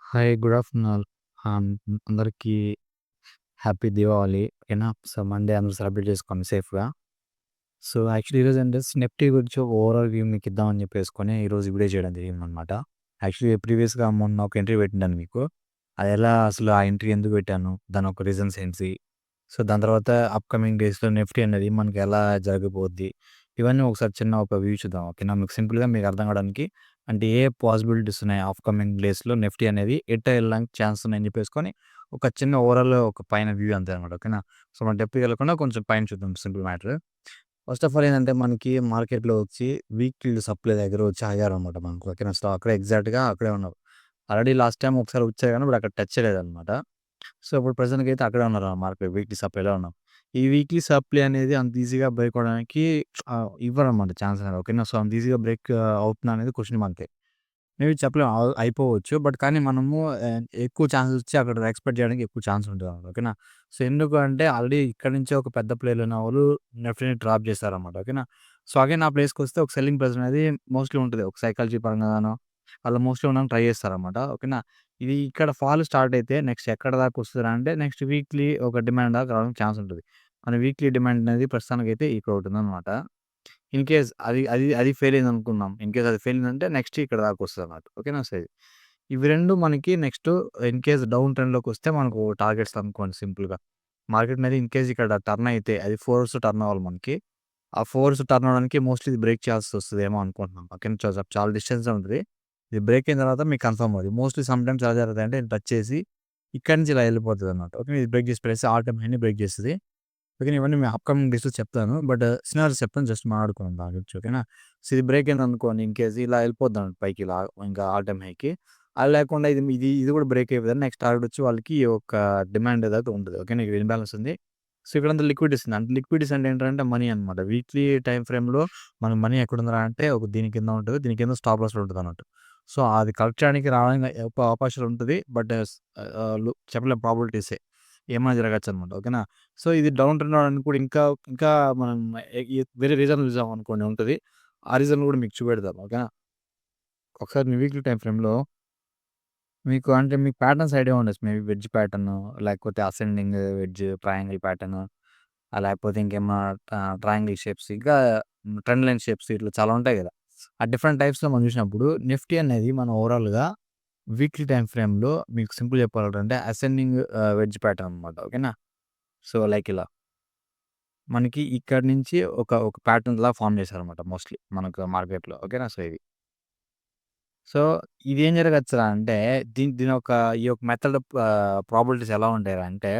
Hi. Good afternoon. ఆహ్, అందరికీ happy Deepavali. ఓకేనా. సో, మండే అందరూ సెలబ్రేట్ చేసుకోండి సేఫ్‌గా. సో, యాక్చువల్లీ ఈరోజంటే నిఫ్టీ గురించి ఒక ఓవరాల్ వ్యూ మీకిద్దామని చెప్పేసుకొని ఈరోజు వీడియో చేయడం జరిగిందనమాట. యాక్చువల్లీ ప్రీవియస్‌గా మొన్న ఒక ఎంట్రీ పెట్టినాను మీకు. అదెలా అసలు ఆ ఎంట్రీ ఎందుకు పెట్టాను? దానొక రీజన్స్ ఏంటి? సో, దాని తర్వాత అప్‌కమింగ్ డేస్‌లో నిఫ్టీ అనేది మనకి ఎలా జరగబోద్ది? ఇవన్నీ ఒకసారి చిన్న ఒక వ్యూ చూద్దాం. ఓకేనా. మీకు సింపుల్‌గా మీకు అర్థం కావడానికి అంటే ఏ పాసిబిలిటీస్ ఉన్నాయి అప్‌కమింగ్ డేస్‌లో నిఫ్టీ అనేది ఎటు ఎళ్ళడానికి ఛాన్స్ ఉన్నాయని చెప్పేసుకొని ఒక చిన్న ఓవరాల్ ఒక పైన వ్యూ అంతే అనమాట. ఓకేనా. సో, మనం డెప్త్‌గా వెళ్ళకుండా కొంచెం పైన చూద్దాం simple matter. First of all ఏందంటే మనకి మార్కెట్‌లో వచ్చి వీక్లీ సప్లై దగ్గర వచ్చి ఆగారనమాట మనకు. ఓకేనా. సో, అక్కడే ఎగ్జాక్ట్‌గా అక్కడే ఉన్నారు. ఆల్రెడీ లాస్ట్ టైమ్ ఒకసారి వచ్చారు గానీ ఇప్పుడు అక్కడ టచ్ చేయలేదనమాట. సో, ఇప్పుడు ప్రెజెంట్‌గయితే అక్కడే ఉన్నారు ఆ మార్కెట్ వీక్లీ సప్లైలో ఉన్నాం. ఈ వీక్లీ సప్లై అనేది అంత ఈజీగా బ్రేక్ అవ్వడానికి ఇవ్వరనమాట ఛాన్స్ అనేది. ఓకేనా. సో, అంత ఈజీగా బ్రేక్ అవుతుందా అనేది క్వెషన్ మార్కే. మేబీ చెప్పలేం అయిపోవచ్చు. బట్ కానీ మనము ఎక్కువ ఛాన్సెస్ వచ్చి అక్కడ ఎక్స్‌పెక్ట్ చేయడానికి ఎక్కువ ఛాన్స్ ఉంటదనమాట. ఓకేనా. సో, ఎందుకు అంటే ఆల్రెడీ ఇక్కడి నుంచే ఒక పెద్ద ప్లేయర్‌లు ఉన్నవాళ్ళు నిఫ్టీని డ్రాప్ చేశారనమాట. ఓకేనా. సో, అగైన్ ఆ ప్లేస్‌కొస్తే ఒక సెల్లింగ్ ప్రెషర్ అనేది మోస్ట్‌లీ ఉంటది. ఒక సైకాలజీ పరంగానో వాళ్ళు మోస్ట్‌లీ ఉండడానికి ట్రై చేస్తారనమాట. ఓకేనా. ఇది ఇక్కడ ఫాల్ స్టార్ట్ అయితే నెక్స్ట్ ఎక్కడి దాకా వస్తదిరా అంటే నెక్స్ట్ వీక్లీ ఒక డిమాండ్ దాకా రావడానికి ఛాన్స్ ఉంటది. మన వీక్లీ డిమాండ్ అనేది ప్రస్తుతానికైతే ఇక్కడ ఒకటుందనమాట. ఇన్ కేస్ అది ఫెయిల్ అయిందనుకుందాం. ఇన్ కేస్ అది ఫెయిల్ అయిందంటే నెక్స్ట్ ఇక్కడ దాకా వస్తదన్నమాట. ఓకేనా. సో, ఇవి 2 మనకి నెక్స్ట్ ఇన్ కేస్ డౌన్ ట్రెండ్‌లోకొస్తే మనకు టార్గెట్స్ అనుకోండి సింపుల్‌గా. మార్కెట్ అనేది ఇన్ కేస్ ఇక్కడ టర్న్ అయితే అది 4 అవర్స్ టర్న్ అవ్వాలి మనకి. ఆ 4 అవర్స్ టర్న్ అవ్వడానికి మోస్ట్‌లీ ఇది బ్రేక్ చేయాల్సొస్తదేమో అనుకుంటున్నాం. ఓకేనా. చాలా డిస్టెన్స్‌లో ఉంటది. ఇది బ్రేక్ అయిన తర్వాత మీకు కన్ఫర్మ్ అవుద్ది. మోస్ట్‌లీ సమ్‌టైమ్స్ ఎలా జరుగుతాయంటే టచ్ చేసి ఇక్కడి నుంచి ఇలా వెళ్ళిపోతదన్నమాట. ఓకే. ఇది బ్రేక్ చేసి ప్లేస్ ఆల్ టైమ్ హైని బ్రేక్ చేస్తది. ఓకే. ఇవన్నీ మేము అప్‌కమింగ్ డేస్‌లో చెప్తాను. బట్ సినారియోస్ చెప్తాను జస్ట్ మాట్లాడుకుందాం దాని గురించి. ఓకేనా. సో, ఇది బ్రేక్ అయిందనుకోండి ఇన్ కేస్ ఇలా వెళ్ళిపోద్దన్నమాట పైకి ఇలా ఇంకా ఆల్ టైమ్ హైకి. అది లేకుండా ఇది కూడా బ్రేక్ అయిపోయిందని నెక్స్ట్ టార్గెట్ వచ్చి వాళ్ళకి ఒక డిమాండ్ ఏదైతే ఉంటది. ఓకేనా. ఇక్కడ ఇంబాలన్స్ ఉంది. సో, ఇక్కడంతా లిక్విడిటీస్ ఉంది. అంటే లిక్విడిటీస్ అంటే ఏంటంటే మనీ అనమాట. వీక్లీ టైమ్ ఫ్రేమ్‌లో మనకు మనీ ఎక్కడుందిరా అంటే ఒక దీని కింద ఉంటది. దీని కింద స్టాప్ లాస్‌లో ఉంటదన్నట్టు. సో, అది కరెక్ట్ చేయడానికి రావడానికి అవకాశాలు ఉంటది. బట్ చెప్పలేం ప్రాబబిలిటీసే. ఏమైనా జరగొచ్చనమాట. ఓకేనా. సో, ఇది డౌన్ ట్రెండ్ అవ్వడానికి కూడా ఇంకా మనం వేరే రీజన్ చూసామనుకోండి ఉంటది. ఆ రీజన్ కూడా మీకు చూపెడతాను. ఓకేనా. ఒకసారి మీ వీక్లీ టైమ్ ఫ్రేమ్‌లో మీకు అంటే మీకు ప్యాటర్న్స్ ఐడియా ఉండొచ్చు. మేబీ వెడ్జ్ ప్యాటర్న్ లేకపోతే అసెండింగ్ వెడ్జ్, ట్రయాంగిల్ ప్యాటర్న్ లేకపోతే ఇంకేమన్నా ట్రయాంగిల్ షేప్స్ ఇంకా ట్రెండ్ లైన్ షేప్స్ ఇట్లా చాలా ఉంటాయి గదా! ఆ డిఫరెంట్ టైప్స్‌లో మనం చూసినప్పుడు నిఫ్టీ అనేది మనం ఓవరాల్‌గా వీక్లీ టైమ్ ఫ్రేమ్‌లో మీకు సింపుల్ చెప్పాలంటే అసెండింగ్ వెడ్జ్ ప్యాటర్న్ అనమాట. ఓకేనా. సో, లైక్ ఇలా మనకి ఇక్కడి నుంచి ఒక ప్యాటర్న్‌లా ఫార్మ్ చేశారనమాట మోస్ట్‌లీ మనకు మార్కెట్‌లో. ఓకేనా. సో, ఇది. సో, ఇదేం జరగచ్చురా అంటే దీనొక ఈ యొక్క మెథడ్ ప్రాబబిలిటీస్ ఎలా ఉంటాయిరా అంటే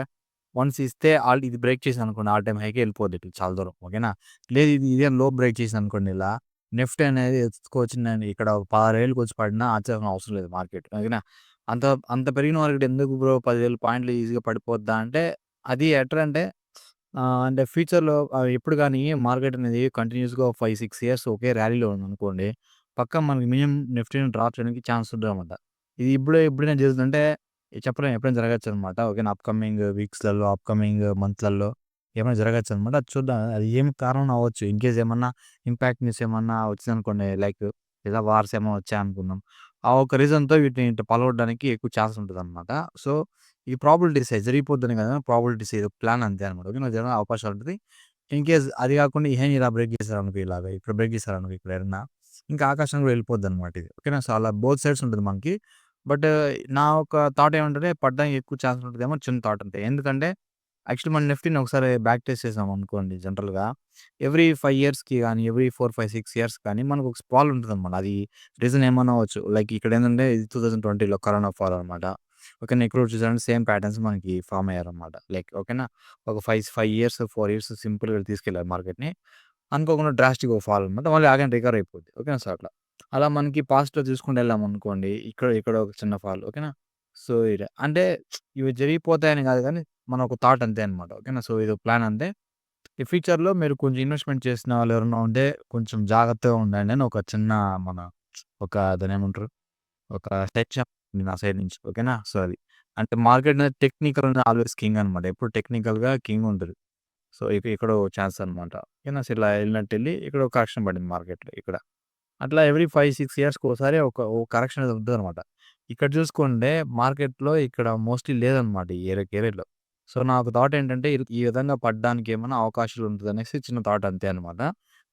వన్స్ ఇస్తే ఇది బ్రేక్ చేసిందనుకోండి ఆల్ టైమ్ హైకే వెళ్ళిపోద్ది ఇటు చాలా దూరం. ఓకేనా. లేదు ఇదే లో బ్రేక్ చేసిందనుకోండి ఇలా నిఫ్టీ అనేది ఎత్తుకొచ్చిందని ఇక్కడ ఒక 16,000కి వచ్చి పడినా ఆశ్చర్యం అవసరం లేదు మార్కెట్. ఓకేనా. అంత అంత పెరిగిన మార్కెట్ ఎందుకు బ్రో 10,000 పాయింట్లు ఈజీగా పడిపోద్దా అంటే అది ఎట్లంటే అంటే ఫ్యూచర్‌లో ఎప్పుడు గాని మార్కెట్ అనేది కంటిన్యూయస్‌గా 5, 6 ఇయర్స్ ఒకే ర్యాలీలో ఉందనుకోండి. పక్కా మనకి మినిమమ్ నిఫ్టీని డ్రాప్ చేయడానికి ఛాన్స్ ఉంటదనమాట. ఇది ఎప్పుడైనా జరుగుతుందంటే చెప్పలేం ఎప్పుడైనా జరగొచ్చనమాట. ఓకేనా. అప్‌కమింగ్ వీక్స్‌లలో, అప్‌కమింగ్ మంత్‌లలో ఏమైనా జరగొచ్చనమాట. అది చూద్దాం. అది ఏమి కారణం అవ్వచ్చు. ఇన్‌కేస్ ఏమన్నా ఇంపాక్ట్ న్యూస్ ఏమన్నా వచ్చిందనుకోండి లైక్ లేదా వార్స్ ఏమన్నా వచ్చాయనుకుందాం. ఆ ఒక్క రీజన్‌తో వీటిని ఇట్లా పలగొట్టడానికి ఎక్కువ ఛాన్స్ ఉంటదనమాట. సో, ఈ ప్రాబబిలిటీసే జరిగిపోద్దని కాదు ప్రాబబిలిటీస్ ఇది ప్లాన్ అంతే అనమాట. ఓకేనా. జరగడానికి అవకాశాలు ఉంటది. ఇన్‌కేస్ అది కాకుండా ఇహేన్ ఇలా బ్రేక్ చేశారనుకో ఇలాగ ఇక్కడ బ్రేక్ చేశారనుకో ఇక్కడ ఏడన్నా ఇంకా ఆకాశంలో కూడా వెళ్ళిపోద్దనమాట ఇది. ఓకేనా. సో, అలా బోత్ సైడ్స్ ఉంటది మనకి. బట్ నా ఒక థాట్ ఏమంటంటే పడడానికి ఎక్కువ ఛాన్స్ ఉంటదేమో చిన్న థాట్ అంతే. ఎందుకంటే యాక్చువల్లీ మన నిఫ్టీని ఒకసారి బ్యాక్ టెస్ట్ చేసామనుకోండి జనరల్‌గా ఎవ్రీ 5 ఇయర్స్‌కి గాని, ఎవ్రీ 4, 5, 6 ఇయర్స్ కానీ మనకు ఒక ఫాల్ ఉంటదనమాట. అది రీజన్ ఏమన్నా అవ్వచ్చు. లైక్ ఇక్కడేందంటే ఇది 2020లో కరోనా ఫాల్ అనమాట. ఓకేనా. ఇక్కడ కూడా చూసారంటే సేమ్ ప్యాటర్న్స్ మనకి ఫార్మ్ అయ్యారనమాట. లైక్ ఓకేనా. ఒక 5 ఇయర్స్, 4 ఇయర్స్ సింపుల్‌గా తీసుకెళ్లారు మార్కెట్‌ని. అనుకోకుండా డ్రాస్టిక్‌గా ఒక ఫాల్ అనమాట. మళ్ళీ ఆగానే రికవర్ అయిపోద్ది. ఓకేనా. సో, అట్లా. అలా మనకి పాస్ట్‌లో చూసుకుంటూ వెళ్ళామనుకోండి. ఇక్కడ ఒక చిన్న ఫాల్. ఓకేనా. సో, అంటే ఇవి జరిగిపోతాయని కాదు గానీ మన ఒక థాట్ అంతే అనమాట. ఓకేనా. సో, ఇదో ప్లాన్ అంతే. ఈ ఫ్యూచర్‌లో మీరు కొంచెం ఇన్వెస్ట్‌మెంట్ చేసిన వాళ్ళు ఎవరైనా ఉంటే కొంచెం జాగ్రత్తగా ఉండండి అని ఒక చిన్న మన ఒక దాన్నేమంటారు? ఒక సజెషన్ నా సైడ్ నుంచి. ఓకేనా. సో, అది. అంటే మార్కెట్ అనేది టెక్నికల్ అనేది ఆల్‌వేస్ కింగ్ అనమాట. ఎప్పుడు టెక్నికల్‌గా కింగ్ ఉంటది. సో, ఎక్కడో ఛాన్స్ అనమాట. ఓకేనా. సో, ఇలా ఎళ్ళినట్టెళ్ళి ఇక్కడ ఒక కరెక్షన్ పడింది మార్కెట్‌లో ఇక్కడ. అట్లా ఎవ్రీ 5, 6 ఇయర్స్‌కి ఒకసారి ఒక కరెక్షన్ అనేది ఉంటదనమాట. ఇక్కడ చూసుకుంటే మార్కెట్‌లో ఇక్కడ మోస్ట్‌లీ లేదనమాట ఈ ఏరియాలో. సో, నాకు థాట్ ఏంటంటే ఈ విధంగా పడడానికి ఏమన్నా అవకాశాలు ఉంటదనేసి చిన్న థాట్ అంతే అనమాట.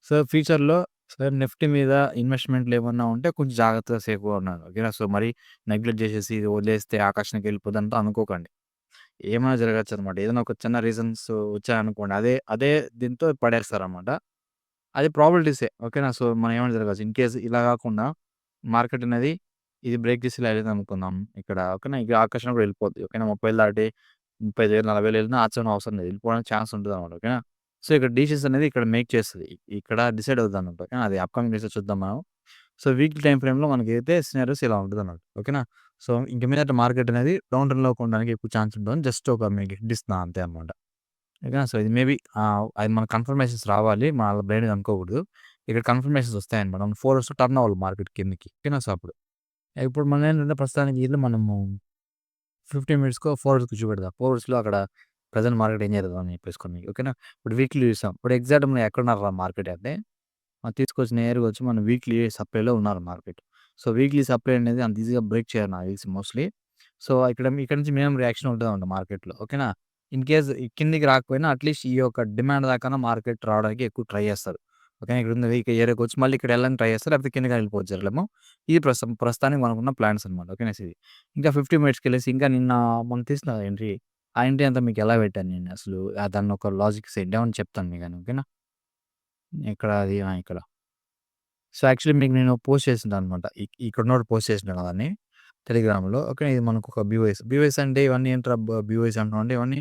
సో, ఫ్యూచర్‌లో సార్ నిఫ్టీ మీద ఇన్వెస్ట్‌మెంట్‌లు ఏమన్నా ఉంటే కొంచెం జాగ్రత్తగా సేఫ్‌గా ఉండండి. ఓకేనా. సో, మరి నెగ్లెక్ట్ చేసేసి ఇది వదిలేస్తే ఆకాశానికి వెళ్ళిపోద్దంతా అనుకోకండి. ఏమైనా జరగొచ్చనమాట. ఏదైనా ఒక చిన్న రీజన్స్ వచ్చాయనుకోండి. అదే అదే దీంతో పడేస్తారనమాట. అది ప్రాబబిలిటీసే. ఓకేనా. సో, మనం ఏమైనా జరగచ్చు. ఇన్ కేస్ ఇలా గాకుండా మార్కెట్ అనేది ఇది బ్రేక్ చేసి ఇలా ఎళ్ళిందనుకుందాం. ఇక్కడ ఓకేనా. ఇక ఆకాశంలో కూడా వెళ్ళిపోద్ది. ఓకేనా. 30,000 దాటి 35,000, 40,000 ఎళ్ళినా ఆశ్చర్యం అవసరం లేదు. వెళ్ళిపోవడానికి ఛాన్స్ ఉంటదనమాట. ఓకేనా. సో, ఇక్కడ డెసిషన్స్ అనేది ఇక్కడ మేక్ చేస్తది. ఇక్కడ డిసైడ్ అవుద్దనమాట. ఓకేనా. అది అప్‌కమింగ్ డేస్‌లో చూద్దాం మనం. సో, వీక్లీ టైమ్ ఫ్రేమ్‌లో మనకైతే సినారియోస్ ఇలా ఉంటదన్నమాట. ఓకేనా. సో, ఇంక మీదట మార్కెట్ అనేది డౌన్ ట్రెండ్‌లోకి ఉండడానికి ఎక్కువ ఛాన్స్ ఉంటదని జస్ట్ ఒక మీకు హింట్ ఇస్తున్నా అంతే అనమాట. ఓకేనా. సో, ఇది మేబీ అది మన కన్ఫర్మేషన్స్ రావాలి. మన బ్రెయిన్ అనుకోకూడదు. ఇక్కడ కన్ఫర్మేషన్స్ వస్తాయన్నమాట. 4 అవర్స్‌లో టర్న్ అవ్వాలి మార్కెట్ కిందకి. ఓకేనా. సో, అప్పుడు. ఇప్పుడు మనమేంటంటే ప్రస్తుతానికి ఈళ్ళు మనము 15 మినిట్స్‌కో, 4 అవర్స్‌కో చూపెడదాం. 4 అవర్స్‌లో అక్కడ ప్రెజెంట్ మార్కెట్ ఏం జరుగుతుందని చెప్పేసుకొని. ఓకేనా. ఇప్పుడు వీక్లీ చూసాం. ఇప్పుడు ఎగ్జాక్ట్ మనం ఎక్కడున్నార్రా మార్కెట్ అంటే తీసుకొచ్చి నేరుగా వచ్చి మనం వీక్లీ సప్లైలో ఉన్నారు మార్కెట్. సో, వీక్లీ సప్లై అనేది అంత ఈజీగా బ్రేక్ చేయరు నాకు తెలిసి మోస్ట్‌లీ. సో, ఇక్కడ నుంచి మినిమమ్ రియాక్షన్ ఉంటదన్నమాట మార్కెట్‌లో. ఓకేనా. ఇన్ కేస్ కిందికి రాకపోయినా అట్‌లీస్ట్ ఈ యొక్క డిమాండ్ దాకన్నా మార్కెట్ రావడానికి ఎక్కువ ట్రై చేస్తారు. ఓకేనా. ఇక్కడున్న వీక్ ఏరియాకొచ్చి మళ్ళీ ఇక్కడ ఎళ్ళడానికి ట్రై చేస్తారు. లేకపోతే కిందకి వెళ్ళిపోవచ్చేమో. ఇది ప్రస్తుతానికి మనకున్న ప్లాన్స్ అనమాట. ఓకేనా. ఇది. ఇంకా 50 మినిట్స్‌కెళ్ళేసి ఇంకా నిన్న మొన్న తీసిన ఎంట్రీ. ఆ ఎంట్రీ అంతా మీకు ఎలా పెట్టాను నేను అసలు దాన్ని ఒక లాజిక్స్ ఏంటి చెప్తాను మీకని. ఓకేనా. ఇక్కడ అది ఇక్కడ. సో, యాక్చువల్లీ మీకు నేను పోస్ట్ చేసింటాననమాట. ఇక్కడున్నోడు పోస్ట్ చేసింటాను దాన్ని టెలిగ్రామ్‌లో. ఓకే. ఇది మనకొక బీఓఎస్. బీఓఎస్ అంటే ఇవన్నీ ఏంట్రా బీఓఎస్ అంటున్నావు అంటే ఇవన్నీ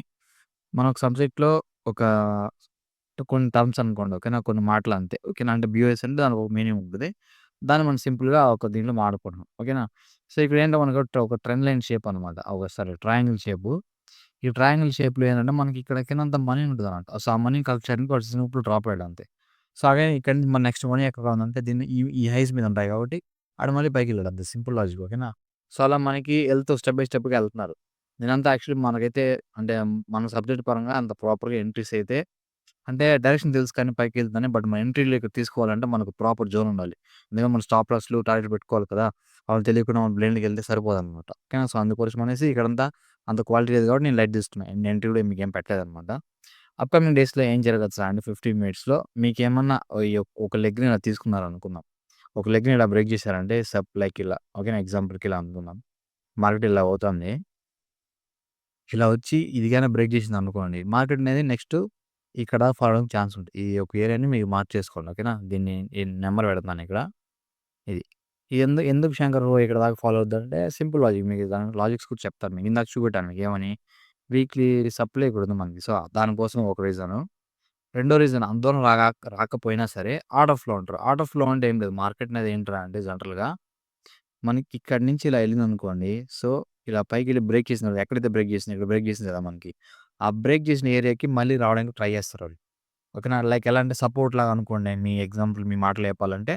మనకు సబ్జెక్ట్‌లో ఒక కొన్ని టర్మ్స్ అనుకోండి. ఓకేనా. కొన్ని మాటలు అంతే. ఓకేనా. అంటే బీఓఎస్ అంటే దానికి ఒక మీనింగ్ ఉంటది. దాన్ని మనం సింపుల్‌గా ఒక దీంట్లో వాడుకుంటున్నాం. ఓకేనా. సో, ఇక్కడేంటో మనకు ఒక ట్రెండ్ లైన్ షేప్ అనమాట. Sorry triangle shape. ఈ ట్రయాంగిల్ షేప్‌లో ఏంటంటే మనకి ఇక్కడ కిందంతా మనీ ఉంటదనమాట. సో, ఆ మనీని కలెక్ట్ చేయడానికి వాడు సింపుల్ డ్రాప్ వేయడం అంతే. సో, అగైన్ ఇక్కడి నుంచి మన నెక్స్ట్ మనీ ఎక్కడ కావాలంటే దీన్ని ఈ హైస్ మీద ఉంటాయి కాబట్టి ఆడు మళ్ళీ పైకెళ్ళాడు అంతే సింపుల్ లాజిక్. ఓకేనా. సో, అలా మనకి ఎళ్తూ స్టెప్ బై స్టెప్‌గా ఎళ్తున్నారు. నేనంతా యాక్చువల్లీ మనకైతే అంటే మన సబ్జెక్ట్ పరంగా అంత ప్రాపర్‌గా ఎంట్రీస్ అయితే అంటే డైరెక్షన్ తెలుసు కానీ పైకెళ్తుందని. బట్ మన ఎంట్రీలోకి తీసుకోవాలంటే మనకు ప్రాపర్ జోన్ ఉండాలి. ఎందుకంటే మనం స్టాప్ లాస్‌లు టార్గెట్ పెట్టుకోవాలి కదా! అవి తెలియకుండా మనం బ్లైండ్‌గా ఎళ్తే సరిపోదనమాట. ఓకేనా. సో, అందుకోసం అనేసి ఇక్కడంతా అంత క్వాలిటీ లేదు కాబట్టి నేను లైట్ తీసుకున్నా. నేను ఎంట్రీ కూడా మీకేం పెట్టలేదనమాట. అప్‌కమింగ్ డేస్‌లో ఏం జరగచ్చు అంటే 15 మినిట్స్‌లో మీకేమన్నా ఒక లెగ్‌ని ఇలా తీసుకున్నారనుకుందాం. ఒక లెగ్‌ని ఇలా బ్రేక్ చేశారంటే లైక్ ఇలా ఓకేనా. ఎగ్జాంపుల్‌కి ఇలా అనుకుందాం. మార్కెట్ ఇలా పోతుంది. ఇలా వచ్చి ఇది గాని బ్రేక్ చేసిందనుకోండి. మార్కెట్ అనేది నెక్స్ట్ ఇక్కడ ఫాలో అవ్వడానికి ఛాన్స్ ఉంటది. ఈ యొక్క ఏరియాని మీరు మార్చేసుకోండి. ఓకేనా. దీన్ని ఈ నంబర్ పెడుతున్నాను ఇక్కడ. ఇది. ఎందుకు శంకర్ ఇక్కడ దాకా ఫాలో అవుద్దంటే సింపుల్ లాజిక్. మీకు దాని లాజిక్స్ కూడా చెప్తాను మీకు. ఇందాక చూపెట్టాను మీకు ఏమని. వీక్లీ సప్లై ఇక్కడ ఉంది మనకి. సో, దానికోసం ఒక రీజను. రెండో రీజన్ అందరం రాకపోయినా సరే ఔట్ ఆఫ్ ఫ్లో ఉంటారు. ఔట్ ఆఫ్ ఫ్లో అంటే ఏం లేదు. మార్కెట్ అనేది ఏంట్రా అంటే జనరల్‌గా మనకి ఇక్కడి నుంచి ఇలా ఎళ్ళిందనుకోండి. సో, ఇలా పైకెళ్ళి బ్రేక్ చేసింది. ఎక్కడైతే బ్రేక్ చేసిందో ఇక్కడ బ్రేక్ చేసింది కదా మనకి. ఆ బ్రేక్ చేసిన ఏరియాకి మళ్ళీ రావడానికి ట్రై చేస్తారాళ్ళు. ఓకేనా. లైక్ ఎలా అంటే సపోర్ట్ లాగా అనుకోండి. మీ ఎగ్జాంపుల్ మీ మాటలో చెప్పాలంటే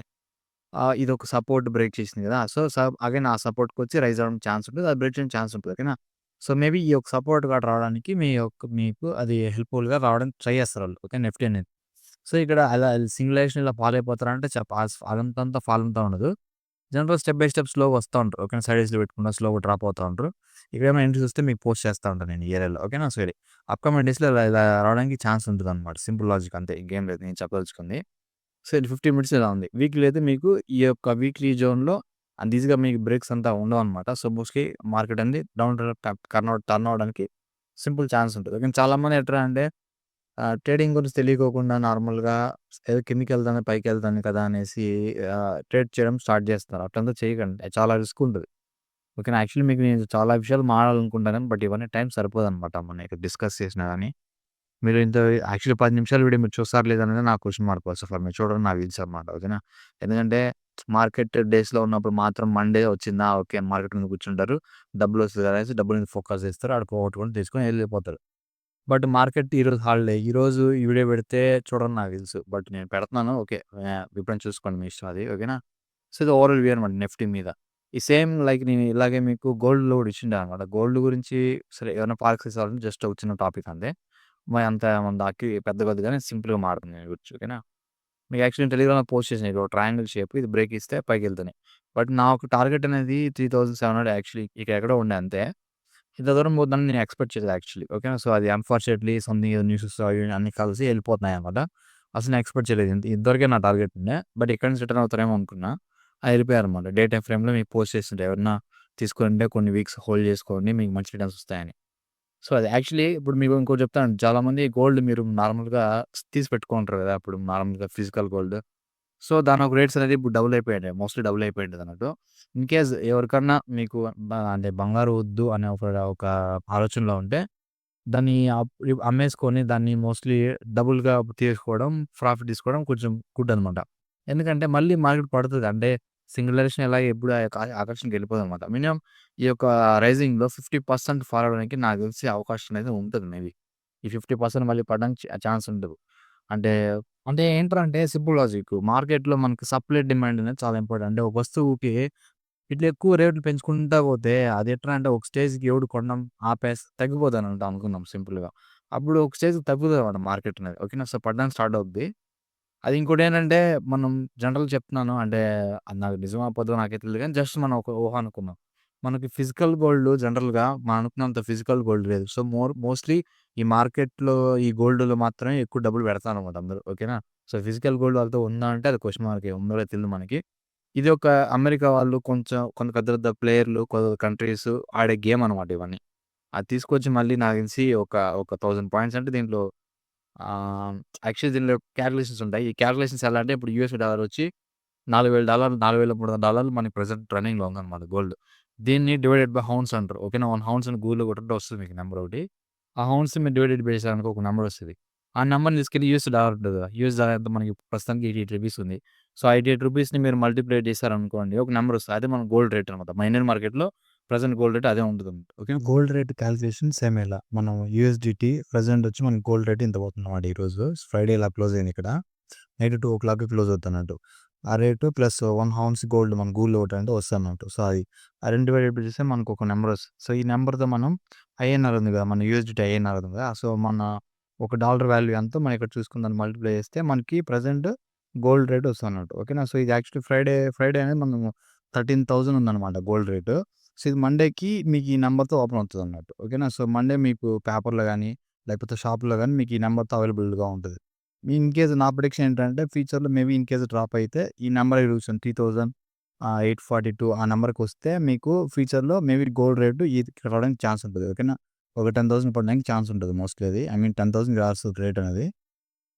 ఇదొక సపోర్ట్ బ్రేక్ చేసింది కదా! సో, అగైన్ ఆ సపోర్ట్‌కొచ్చి రైజ్ అవ్వడానికి ఛాన్స్ ఉంటది. అది బ్రేక్ చేయడానికి ఛాన్స్ ఉంటది. ఓకేనా. సో, మేబీ ఈ యొక్క సపోర్ట్ గార్డ్ రావడానికి మీకు అది హెల్ప్‌ఫుల్‌గా రావడానికి ట్రై చేస్తారాళ్ళు. ఓకే. నిఫ్టీ అనేది. సో, ఇక్కడ అలా సింగిలైజేషన్ ఇలా ఫాలో అయిపోతారంటే అదంతంతా ఫాలో అవుతా ఉండదు. జనరల్ స్టెప్ బై స్టెప్ స్లోగా వస్తా ఉంటారు. ఓకేనా. సైడ్ హైస్‌లో పెట్టుకుంటా స్లోగా డ్రాప్ అవుతా ఉంటారు. ఇక్కడేమైనా ఎంట్రీస్ వస్తే మీకు పోస్ట్ చేస్తా ఉంటాను నేను ఈ ఏరియాలో. ఓకేనా. సో, ఇది అప్‌కమింగ్ డేస్‌లో ఇలా రావడానికి ఛాన్స్ ఉంటదనమాట. సింపుల్ లాజిక్ అంతే. ఇంకేం లేదు నేను చెప్పదలుచుకుంది. సో, ఇది 15 మినిట్స్ ఇలా ఉంది. వీక్లీ అయితే మీకు ఈ యొక్క వీక్లీ జోన్‌లో అంత ఈజీగా మీకు బ్రేక్స్ అంతా ఉండవనమాట. సో, మోస్ట్‌లీ మార్కెట్ అనేది డౌన్ టర్న్ అవ్వడానికి సింపుల్ ఛాన్స్ ఉంటది. కానీ చాలామంది ఎట్రా అంటే ట్రేడింగ్ గురించి తెలియకోకుండా నార్మల్‌గా ఏదో కిందకెళ్తాను, పైకెళ్తాను కదా! అనేసి ట్రేడ్ చేయడం స్టార్ట్ చేస్తున్నారు. అట్లంతా చేయకండి. చాలా రిస్క్ ఉంటది. ఓకేనా. యాక్చువల్లీ మీకు నేను చాలా విషయాలు మాట్లాడాలనుకుంటాను. బట్ ఇవన్నీ టైం సరిపోదనమాట. మనం ఇక్కడ డిస్కస్ చేసినా గాని. మీరు యాక్చువల్లీ 10 నిమిషాల వీడియో మీరు చూస్తారా లేదా అనేది నాకు question mark first of all. మీరు చూడడం నాకు తెలుసనమాట. ఓకేనా. ఎందుకంటే మార్కెట్ డేస్‌లో ఉన్నప్పుడు మాత్రం మండే వచ్చిందా ఓకే. మార్కెట్ ముందు కూర్చుంటారు. డబ్బులొస్తది కదా! అనేసి డబ్బుల మీద ఫోకస్ చేస్తారు. ఆడ పోగొట్టుకొని తీసుకొని ఎళ్ళిపోతారు. బట్ మార్కెట్ ఈరోజు హాలిడే. ఈరోజు ఈ వీడియో పెడితే చూడరని నాకు తెలుసు. బట్ నేను పెడుతున్నాను. ఓకే. ఎప్పుడైనా చూసుకోండి మీ ఇష్టం అది. ఓకేనా. సో, ఇది ఓవరాల్ వ్యూ అనమాట నిఫ్టీ మీద. ఈ సేమ్ లైక్ నేను ఇలాగే మీకు గోల్డ్‌లో కూడా ఇచ్చిండే అనమాట. గోల్డ్ గురించి సరే ఏమైనా పాలసీస్ కావాలంటే జస్ట్ ఒక చిన్న టాపిక్ అంతే. మరి అంత మన దాకి పెద్ద కాదు సింపుల్‌గా మాట్లాడుతుంది దీని గురించి. ఓకేనా. మీకు యాక్చువల్లీ టెలిగ్రామ్‌లో పోస్ట్ చేసిన ఇది ఒక ట్రయాంగిల్ షేప్ ఇది బ్రేక్ ఇస్తే పైకెళ్తున్నాయి. బట్ నాకు టార్గెట్ అనేది 3700 యాక్చువల్లీ ఇక ఎక్కడో ఉండే అంతే. ఇంత దూరం పోద్దని నేను ఎక్స్‌పెక్ట్ చేయలేదు యాక్చువల్లీ. ఓకేనా. సో, అది అన్‌ఫార్చునేట్‌లీ సంథింగ్ ఏదో న్యూసెస్ అవి అన్నీ కలిసి ఎళ్ళిపోతున్నాయన్నమాట. అసలు నేను ఎక్స్‌పెక్ట్ చేయలేదు. ఇంతవరకే నా టార్గెట్ ఉండే. బట్ ఇక్కడి నుంచి రిటర్న్ అవుతారేమో అనుకున్నా. ఎళ్ళిపోయారన్నమాట. డే టైమ్ ఫ్రేమ్‌లో మీకు పోస్ట్ చేసిండే ఎవరన్నా తీసుకుంటే కొన్ని వీక్స్ హోల్డ్ చేసుకోండి. మీకు మంచి రిటర్న్స్ వస్తాయని. సో, అది యాక్చువల్లీ ఇప్పుడు మీకు ఇంకోటి చెప్తాను. చాలామంది గోల్డ్ మీరు నార్మల్‌గా తీసి పెట్టుకుంటారు కదా! ఇప్పుడు నార్మల్‌గా ఫిజికల్ గోల్డ్. సో, దాని ఒక రేట్స్ అనేది ఇప్పుడు డబుల్ అయిపోయాయి. Mostly double అయిపోయింటదన్నట్టు. ఇన్‌కేస్ ఎవరికన్నా మీకు అంటే బంగారు వద్దు అనే ఒక ఆలోచనలో ఉంటే దాన్ని అమ్మేసుకొని దాన్ని మోస్ట్‌లీ డబుల్‌గా తీసుకోవడం, ప్రాఫిట్ తీసుకోవడం కొంచెం గుడ్ అనమాట. ఎందుకంటే మళ్ళీ మార్కెట్ పడతది. అంటే సింగిల్ డైరెక్షన్ ఎలాగ ఎప్పుడు ఆకర్షణకి వెళ్ళిపోదనమాట. మినిమమ్ ఈ యొక్క రైజింగ్‌లో 50% ఫాల్ అవ్వడానికి నాకు తెలిసి అవకాశం అనేది ఉంటది మేబీ. ఈ 50% మళ్ళీ పడడానికి ఛాన్స్ ఉండదు. అంటే, అంటే ఏంట్రా అంటే సింపుల్ లాజిక్. మార్కెట్‌లో మనకి సప్లై, డిమాండ్ అనేది చాలా ఇంపార్టెంట్. అంటే ఒక వస్తువుకి ఇట్లా ఎక్కువ రేట్లు పెంచుకుంటా పోతే అది ఎట్లా అంటే ఒక స్టేజ్‌కి ఎవడు కొనడం తగ్గిపోతానంట అనుకుందాం సింపుల్‌గా. అప్పుడు ఒక స్టేజ్‌కి తగ్గుతదన్నమాట మార్కెట్ అనేది. ఓకేనా. సో, పడడానికి స్టార్ట్ అవుద్ది. అది ఇంకోటేంటంటే మనం జనరల్‌గా చెప్తున్నాను. అంటే అది నాకు నిజమో అబద్ధమో నాకైతే తెలీదు గానీ జస్ట్ మనం ఒక ఊహ అనుకుందాం. మనకి ఫిజికల్ గోల్డ్ జనరల్‌గా మనం అనుకున్నంత ఫిజికల్ గోల్డ్ లేదు. సో, మోస్ట్‌లీ ఈ మార్కెట్‌లో ఈ గోల్డ్‌లో మాత్రమే ఎక్కువ డబ్బులు పెడతారన్నమాట అందరూ. ఓకేనా. సో, ఫిజికల్ గోల్డ్ వాళ్ళతో ఉందా అంటే అది క్వెషన్ మార్కే. ఉందో లేదో తెలీదు మనకి. ఇది ఒక అమెరికా వాళ్ళు కొంచెం కొంత పెద్ద పెద్ద ప్లేయర్‌లు కంట్రీస్ ఆడే గేమ్ అనమాట ఇవన్నీ. అది తీసుకొచ్చి మళ్ళీ నాకు తెలిసి ఒక 1000 పాయింట్స్ అంటే దీంట్లో ఆహ్, యాక్చువల్లీ దీనిలో కాలిక్యులేషన్స్ ఉంటాయి. ఈ కాలిక్యులేషన్స్ ఎలా అంటే ఇప్పుడు యూఎస్ డాలర్ వచ్చి $4000 $4300 మనకి ప్రెజెంట్ రన్నింగ్‌లో ఉందన్నమాట గోల్డ్. దీన్ని డివైడెడ్ బై హౌన్స్ అంటారు. ఓకేనా. 1 హౌన్స్ అని గూగుల్‌లో కొట్టుకుంటే వస్తది మీకు నంబర్ ఒకటి. ఆ హౌన్స్ మీరు డివైడెడ్ చేశారనుకో ఒక నంబర్ వస్తది. ఆ నంబర్‌ని తీసుకెళ్ళి యూఎస్ డాలర్ ఉంటది కదా! యూఎస్ డాలర్ ఎంత మనకి ప్రస్తుతానికి రూ. 88 ఉంది. సో, ఆ రూ. 88ని మీరు మల్టిప్లై చేశారనుకోండి ఒక నంబర్ వస్తది. అదే మన గోల్డ్ రేట్ అనమాట. మన ఇండియన్ మార్కెట్‌లో ప్రెజెంట్ గోల్డ్ రేట్ అదే ఉంటదన్నమాట. Okay. Gold rate calculation same ఇలా. మనం యూఎస్‌డిటీ ప్రెజెంట్ వచ్చి మనకి గోల్డ్ రేట్ ఇంత పోతుందన్నమాట ఈరోజు. ఫ్రైడే ఇలా క్లోజ్ అయింది ఇక్కడ. నైట్ 2:00కి క్లోజ్ అవుద్దన్నట్టు. ఆ రేటు ప్లస్ 1 ఔన్స్ గోల్డ్ మన గూగుల్‌లో కొట్టాలంటే వస్తదన్నట్టు. సో, అది ఆ 2 డివైడెడ్ చేస్తే మనకు ఒక నంబర్ వస్తది. సో, ఈ నంబర్‌తో మనం ఐఎన్ఆర్ ఉంది కదా! మన యూఎస్‌డిటీ ఐఎన్ఆర్ ఉంది కదా! సో, మన ఒక డాలర్ వాల్యూ ఎంతో మనం ఇక్కడ చూసుకొని దాన్ని మల్టిప్లై చేస్తే మనకి ప్రెజెంట్ గోల్డ్ రేట్ వస్తదన్నట్టు. ఓకేనా. సో, ఇది యాక్చువల్లీ ఫ్రైడే అనేది మనము 13,000 ఉందన్నమాట గోల్డ్ రేటు. సో, ఇది మండేకి మీకు ఈ నంబర్‌తో ఓపెన్ అవుతదన్నట్టు. ఓకేనా. సో, మండే మీకు పేపర్‌లో గాని, లేకపోతే షాప్‌లో గాని మీకు ఈ నంబర్‌తో అవైలబుల్‌గా ఉంటది. ఇన్‌కేస్ నా ప్రిడిక్షన్ ఏంటంటే ఫ్యూచర్‌లో మేబీ ఇన్‌కేస్ డ్రాప్ అయితే ఈ నంబర్ చూసాను 3842 ఆ నంబర్‌కొస్తే మీకు ఫ్యూచర్‌లో మేబీ గోల్డ్ రేట్ ఇది రావడానికి ఛాన్స్ ఉంటది. ఓకేనా. ఒక 10,000 పడడానికి ఛాన్స్ ఉంటది మోస్ట్‌లీ అది. ఐ మీన్ 10,000 కాస్తది రేట్ అనేది.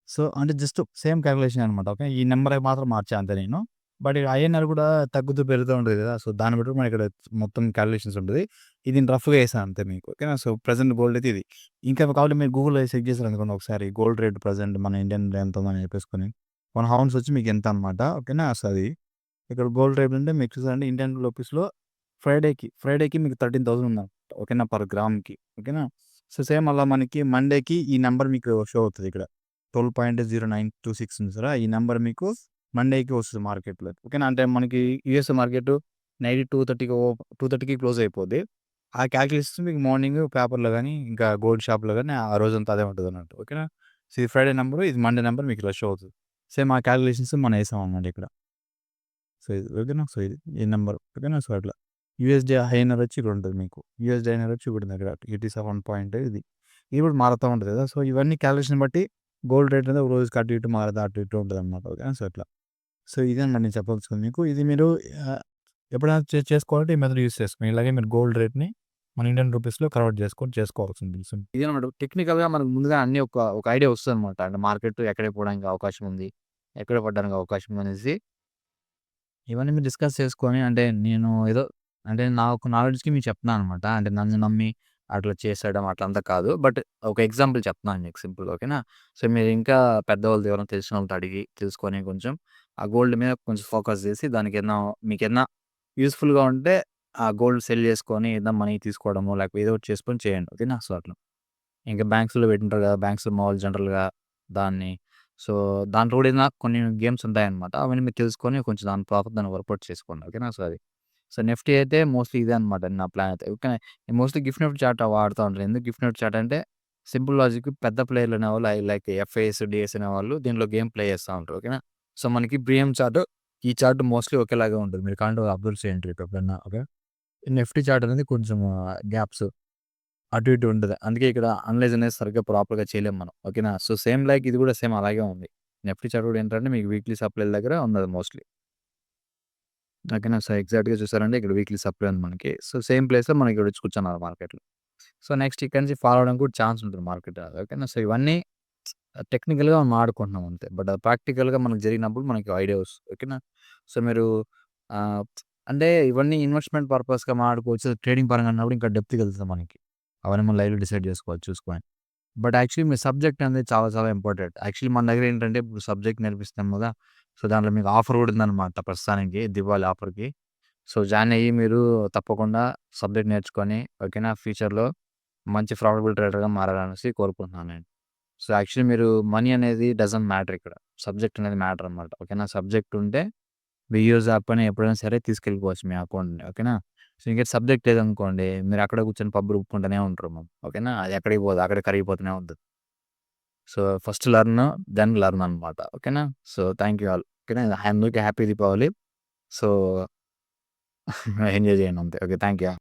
సో, అంటే జస్ట్ సేమ్ కాలిక్యులేషన్ అనమాట. ఓకే. ఈ నంబర్ మాత్రం మార్చా అంతే నేను. బట్ ఐఎన్ఆర్ కూడా తగ్గుతూ పెరుగుతూ ఉంటది కదా! సో, దాన్ని బట్టి మనకి ఇక్కడ మొత్తం కాలిక్యులేషన్స్ ఉంటది. ఇది రఫ్‌గా ఏసాను అంతే మీకు. ఓకేనా. సో, ప్రెజెంట్ గోల్డ్ అయితే ఇది. ఇంకా కావాలంటే మీరు గూగుల్‌లో చెక్ చేసారనుకోండి ఒకసారి గోల్డ్ రేట్ ప్రెజెంట్ మన ఇండియన్ ఎంత ఉందని చెప్పేసుకొని 1 ఔన్స్ వచ్చి మీకు ఎంత అనమాట. ఓకేనా. సో, అది ఇక్కడ గోల్డ్ రేట్ అంటే మీకు చూసారంటే ఇండియన్ రూపీస్‌లో ఫ్రైడేకి మీకు 13,000 ఉందన్నమాట. ఓకేనా. పర్ గ్రామ్‌కి. ఓకేనా. సో, సేమ్ అలా మనకి మండేకి ఈ నంబర్ మీకు షో అవుతది ఇక్కడ. 12.0926 ఉంది చూసారా? ఈ నంబర్ మీకు మండేకి వస్తది మార్కెట్‌లో. ఓకేనా. అంటే మనకి యూఎస్ మార్కెట్ నైట్ 2:30కి క్లోజ్ అయిపోద్ది. ఆ కాలిక్యులేషన్స్ మీకు మార్నింగ్ పేపర్‌లో గాని, ఇంకా గోల్డ్ షాప్‌లో గాని ఆ రోజంతా అదే ఉంటదన్నట్టు. ఓకేనా. సో, ఇది ఫ్రైడే నంబరు, ఇది మండే నంబర్ మీకు ఇలా షో అవుతది. సేమ్ ఆ కాలిక్యులేషన్స్ మనం ఏసామన్నమాట ఇక్కడ. సో, ఇది ఓకేనా. సో, ఇది ఈ నంబర్ ఓకేనా. సో, అట్లా యూఎస్‌డి ఐఎన్ఆర్ వచ్చి ఇక్కడ ఉంటది మీకు. యూఎస్‌డి ఐఎన్ఆర్ వచ్చి ఇక్కడ ఉంది దగ్గర 87 పాయింట్ ఇది. ఇది కూడా మారుతా ఉంటది కదా! సో, ఇవన్నీ కాలిక్యులేషన్ బట్టి గోల్డ్ రేట్ అనేది ఒక రోజుకి అటు ఇటు మారదా అటు ఇటు ఉంటదన్నమాట. ఓకేనా. సో, ఇట్లా. సో, ఇదండి నేను చెప్పదలుచుకుంది మీకు. ఇది మీరు ఆహ్, ఎప్పుడైనా చేసుకోవాలంటే ఈ మెథడ్ యూజ్ చేసుకోండి. ఇలాగే మీరు గోల్డ్ రేట్‌ని మన ఇండియన్ రూపీస్‌లో కన్వర్ట్ చేసుకొని చేసుకోవాల్సింది సింపుల్. ఇదనమాట. టెక్నికల్‌గా మనకు ముందుగా అన్నీ ఒక ఐడియా వస్తదనమాట. అంటే మార్కెట్ ఎక్కడికి పోవడానికి అవకాశం ఉంది, ఎక్కడ పడడానికి అవకాశం ఉందనేసి ఇవన్నీ మీరు డిస్కస్ చేసుకొని అంటే నేను ఏదో అంటే నాకు నాలెడ్జ్‌కి మీకు చెప్తున్నాననమాట. అంటే నన్ను నమ్మి అట్లా చేసేయడం అట్లంతా కాదు. బట్ ఒక ఎగ్జాంపుల్ చెప్తున్నాను మీకు సింపుల్‌గా. ఓకేనా. సో, మీరు ఇంకా పెద్దవాళ్ళతో ఎవరైనా తెలిసిన వాళ్ళతో అడిగి తెలుసుకొని కొంచెం ఆ గోల్డ్ మీద కొంచెం ఫోకస్ చేసి దానికేదన్నా మీకేదన్నా యూజ్‌ఫుల్‌గా ఉంటే ఆ గోల్డ్ సెల్ చేసుకొని ఏదన్నా మనీ తీసుకోవడమో లేకపోతే ఏదో ఒకటి చేసుకొని చేయండి. ఓకేనా. సో, అట్లా. ఇంకా బ్యాంక్స్‌లో పెట్టింటారు కదా! బ్యాంక్స్‌లో మామూలు జనరల్‌గా దాన్ని సో, దాంట్లో కూడా ఏదైనా కొన్ని గేమ్స్ ఉంటాయన్నమాట. అవన్నీ మీరు తెలుసుకొని కొంచెం దాన్ని వర్కౌట్ చేసుకోండి. ఓకేనా. సో, అది. సో, నిఫ్టీ అయితే మోస్ట్‌లీ ఇదే అనమాట నా ప్లాన్ అయితే. Okay. Mostly gift Nifty chart వాడుతా ఉంటాను. ఎందుకు గిఫ్ట్ నిఫ్టీ చార్ట్ అంటే సింపుల్ లాజిక్ పెద్ద ప్లేయర్‌లు అనేవాళ్ళు లైక్ ఎఫ్ఐఎస్, డిఎస్ అనేవాళ్ళు దీంట్లో గేమ్ ప్లే చేస్తా ఉంటారు. ఓకేనా. సో, మనకి ప్రీమియం చార్ట్ ఈ చార్ట్ మోస్ట్‌లీ ఒకేలాగా ఉంటుంది. మీరు కావాలంటే అబ్జర్వ్ చేయండి రేపు ఎప్పుడన్నా. ఓకే. నిఫ్టీ చార్ట్ అనేది కొంచెం గ్యాప్స్ అటు ఇటు ఉంటది. అందుకే ఇక్కడ అనలైజ్ అనేది సరిగ్గా ప్రాపర్‌గా చేయలేము మనం. ఓకేనా. సో, సేమ్ లైక్ ఇది కూడా సేమ్ అలాగే ఉంది. నిఫ్టీ చార్ట్ కూడా ఏంటంటే మీకు వీక్లీ సప్లైల దగ్గర ఉన్నది మోస్ట్‌లీ. ఓకేనా. సో, ఎగ్జాక్ట్‌గా చూసారంటే ఇక్కడ వీక్లీ సప్లై ఉంది మనకి. సో, సేమ్ ప్లేస్‌లో మనకి ఇక్కడ వచ్చి కూర్చున్నారు మార్కెట్‌లో. సో, నెక్స్ట్ ఇక్కడి నుంచి ఫాలో అవ్వడానికి కూడా ఛాన్స్ ఉంటుంది మార్కెట్. ఓకేనా. సో, ఇవన్నీ టెక్నికల్‌గా మనం ఆడుకుంటున్నాం అంతే. బట్ ప్రాక్టికల్‌గా మనకు జరిగినప్పుడు మనకి ఐడియా వస్తది. ఓకేనా. సో, మీరు ఆహ్, అంటే ఇవన్నీ ఇన్వెస్ట్‌మెంట్ పర్పస్‌గా మాట్లాడుకోవచ్చు. ట్రేడింగ్ పరంగా అన్నప్పుడు ఇంకా డెప్త్‌గా వెళ్తాం మనకి. అవన్నీ మనం లైవ్‌లో డిసైడ్ చేసుకోవాలి చూసుకొని. బట్ యాక్చువల్లీ మీ సబ్జెక్ట్ అనేది చాలా చాలా ఇంపార్టెంట్. యాక్చువల్లీ మన దగ్గర ఏంటంటే ఇప్పుడు సబ్జెక్ట్ నేర్పిస్తాం కదా! సో, దాంట్లో మీకు ఆఫర్ కూడా ఉందన్నమాట ప్రస్తుతానికి దివాళీ ఆఫర్‌కి. సో, జాయిన్ అయ్యి మీరు తప్పకుండా సబ్జెక్ట్ నేర్చుకొని ఓకేనా. ఫ్యూచర్‌లో మంచి ప్రాఫిటబుల్ ట్రేడర్‌గా మారాలనేసి కోరుకుంటున్నాను నేను. సో, యాక్చువల్లీ మీరు మనీ అనేది డజంట్ మ్యాటర్ ఇక్కడ. సబ్జెక్ట్ అనేది మ్యాటర్ అన్నమాట. ఓకేనా. సబ్జెక్ట్ ఉంటే వీడియోస్ యాప్ అని ఎప్పుడైనా సరే తీసుకెళ్ళిపోవచ్చు మీ అకౌంట్‌ని. ఓకేనా. సో, ఇంక సబ్జెక్ట్ లేదనుకోండి మీరు అక్కడే కూర్చొని పబ్బులు ఊపుకుంటూనే ఉంటారు. ఓకేనా. అది ఎక్కడికి పోదు. అక్కడే కరిగిపోతూనే ఉంటది. So, first learn then learn అన్నమాట. ఓకేనా. So, thank you all. ఓకేనా. అందరికి హ్యాపీ దీపావళి. సో, ఎంజాయ్ చేయండి అంతే. ఓకే. Thank you.